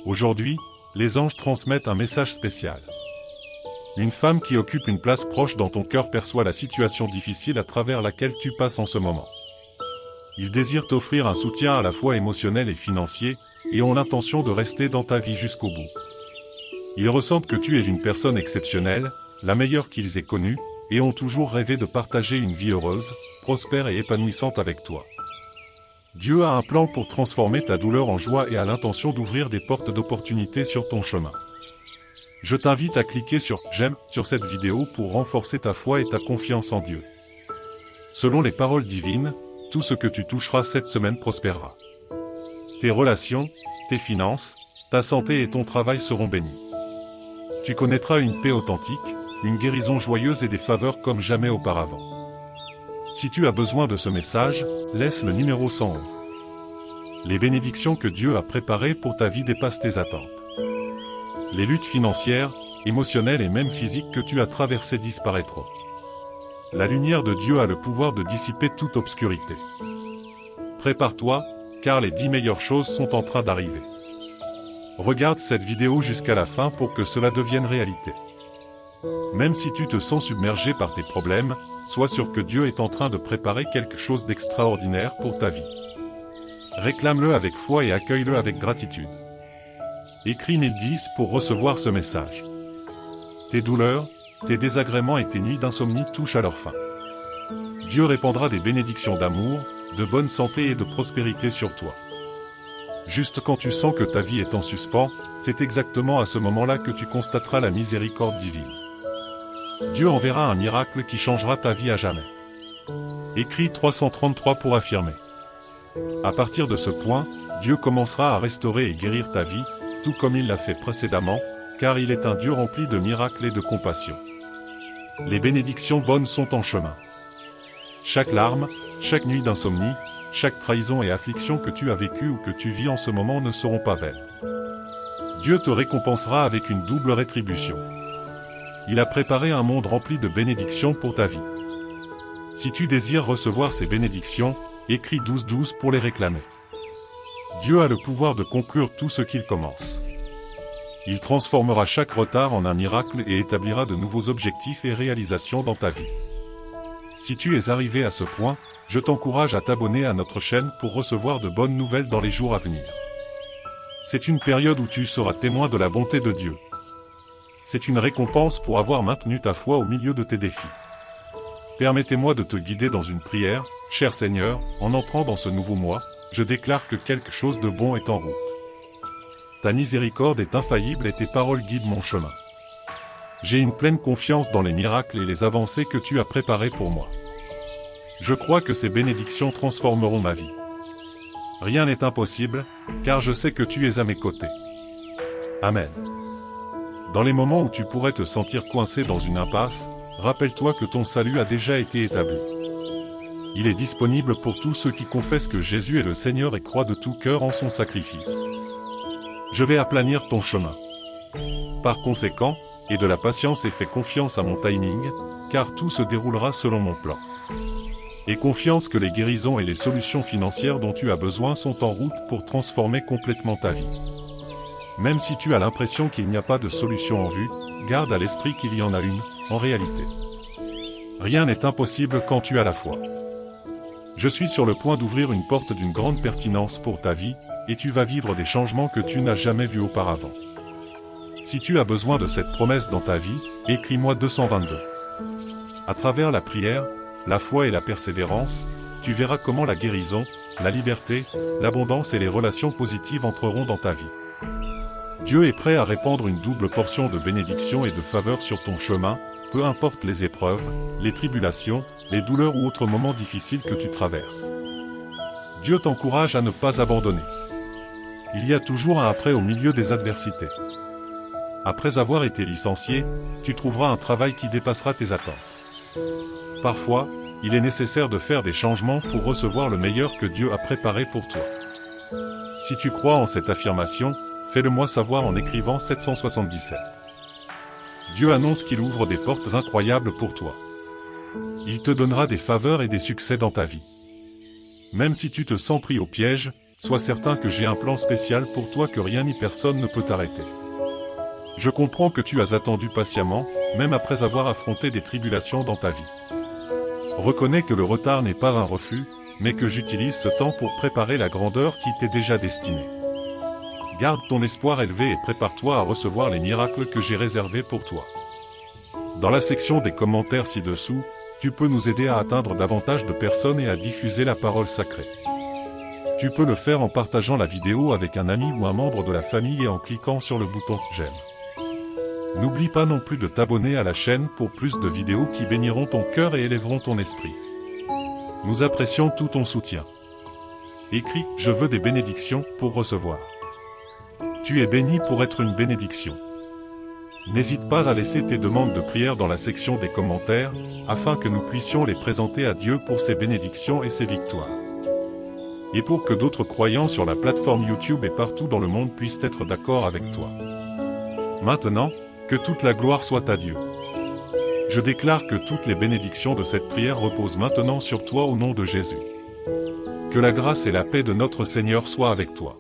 Aujourd'hui, les anges transmettent un message spécial. Une femme qui occupe une place proche dans ton cœur perçoit la situation difficile à travers laquelle tu passes en ce moment. Ils désirent t'offrir un soutien à la fois émotionnel et financier, et ont l'intention de rester dans ta vie jusqu'au bout. Ils ressentent que tu es une personne exceptionnelle, la meilleure qu'ils aient connue, et ont toujours rêvé de partager une vie heureuse, prospère et épanouissante avec toi. Dieu a un plan pour transformer ta douleur en joie et a l'intention d'ouvrir des portes d'opportunités sur ton chemin. Je t'invite à cliquer sur « J'aime » sur cette vidéo pour renforcer ta foi et ta confiance en Dieu. Selon les paroles divines, tout ce que tu toucheras cette semaine prospérera. Tes relations, tes finances, ta santé et ton travail seront bénis. Tu connaîtras une paix authentique, une guérison joyeuse et des faveurs comme jamais auparavant. Si tu as besoin de ce message, laisse le numéro 111. Les bénédictions que Dieu a préparées pour ta vie dépassent tes attentes. Les luttes financières, émotionnelles et même physiques que tu as traversées disparaîtront. La lumière de Dieu a le pouvoir de dissiper toute obscurité. Prépare-toi, car les 10 meilleures choses sont en train d'arriver. Regarde cette vidéo jusqu'à la fin pour que cela devienne réalité. Même si tu te sens submergé par tes problèmes, sois sûr que Dieu est en train de préparer quelque chose d'extraordinaire pour ta vie. Réclame-le avec foi et accueille-le avec gratitude. Écris 1010 pour recevoir ce message. Tes douleurs, tes désagréments et tes nuits d'insomnie touchent à leur fin. Dieu répandra des bénédictions d'amour, de bonne santé et de prospérité sur toi. Juste quand tu sens que ta vie est en suspens, c'est exactement à ce moment-là que tu constateras la miséricorde divine. Dieu enverra un miracle qui changera ta vie à jamais. Écris 333 pour affirmer. À partir de ce point, Dieu commencera à restaurer et guérir ta vie, tout comme il l'a fait précédemment, car il est un Dieu rempli de miracles et de compassion. Les bénédictions bonnes sont en chemin. Chaque larme, chaque nuit d'insomnie, chaque trahison et affliction que tu as vécue ou que tu vis en ce moment ne seront pas vaines. Dieu te récompensera avec une double rétribution. Il a préparé un monde rempli de bénédictions pour ta vie. Si tu désires recevoir ces bénédictions, écris 1212 pour les réclamer. Dieu a le pouvoir de conclure tout ce qu'il commence. Il transformera chaque retard en un miracle et établira de nouveaux objectifs et réalisations dans ta vie. Si tu es arrivé à ce point, je t'encourage à t'abonner à notre chaîne pour recevoir de bonnes nouvelles dans les jours à venir. C'est une période où tu seras témoin de la bonté de Dieu. C'est une récompense pour avoir maintenu ta foi au milieu de tes défis. Permettez-moi de te guider dans une prière, cher Seigneur, en entrant dans ce nouveau mois, je déclare que quelque chose de bon est en route. Ta miséricorde est infaillible et tes paroles guident mon chemin. J'ai une pleine confiance dans les miracles et les avancées que tu as préparées pour moi. Je crois que ces bénédictions transformeront ma vie. Rien n'est impossible, car je sais que tu es à mes côtés. Amen. Dans les moments où tu pourrais te sentir coincé dans une impasse, rappelle-toi que ton salut a déjà été établi. Il est disponible pour tous ceux qui confessent que Jésus est le Seigneur et croient de tout cœur en son sacrifice. Je vais aplanir ton chemin. Par conséquent, aie de la patience et fais confiance à mon timing, car tout se déroulera selon mon plan. Aie confiance que les guérisons et les solutions financières dont tu as besoin sont en route pour transformer complètement ta vie. Même si tu as l'impression qu'il n'y a pas de solution en vue, garde à l'esprit qu'il y en a une, en réalité. Rien n'est impossible quand tu as la foi. Je suis sur le point d'ouvrir une porte d'une grande pertinence pour ta vie, et tu vas vivre des changements que tu n'as jamais vus auparavant. Si tu as besoin de cette promesse dans ta vie, écris-moi 222. À travers la prière, la foi et la persévérance, tu verras comment la guérison, la liberté, l'abondance et les relations positives entreront dans ta vie. Dieu est prêt à répandre une double portion de bénédiction et de faveur sur ton chemin, peu importe les épreuves, les tribulations, les douleurs ou autres moments difficiles que tu traverses. Dieu t'encourage à ne pas abandonner. Il y a toujours un après au milieu des adversités. Après avoir été licencié, tu trouveras un travail qui dépassera tes attentes. Parfois, il est nécessaire de faire des changements pour recevoir le meilleur que Dieu a préparé pour toi. Si tu crois en cette affirmation, fais-le-moi savoir en écrivant 777. Dieu annonce qu'il ouvre des portes incroyables pour toi. Il te donnera des faveurs et des succès dans ta vie. Même si tu te sens pris au piège, sois certain que j'ai un plan spécial pour toi que rien ni personne ne peut t'arrêter. Je comprends que tu as attendu patiemment, même après avoir affronté des tribulations dans ta vie. Reconnais que le retard n'est pas un refus, mais que j'utilise ce temps pour préparer la grandeur qui t'est déjà destinée. Garde ton espoir élevé et prépare-toi à recevoir les miracles que j'ai réservés pour toi. Dans la section des commentaires ci-dessous, tu peux nous aider à atteindre davantage de personnes et à diffuser la parole sacrée. Tu peux le faire en partageant la vidéo avec un ami ou un membre de la famille et en cliquant sur le bouton « J'aime ». N'oublie pas non plus de t'abonner à la chaîne pour plus de vidéos qui béniront ton cœur et élèveront ton esprit. Nous apprécions tout ton soutien. Écris « Je veux des bénédictions » pour recevoir. Tu es béni pour être une bénédiction. N'hésite pas à laisser tes demandes de prière dans la section des commentaires, afin que nous puissions les présenter à Dieu pour ses bénédictions et ses victoires. Et pour que d'autres croyants sur la plateforme YouTube et partout dans le monde puissent être d'accord avec toi. Maintenant, que toute la gloire soit à Dieu. Je déclare que toutes les bénédictions de cette prière reposent maintenant sur toi au nom de Jésus. Que la grâce et la paix de notre Seigneur soient avec toi.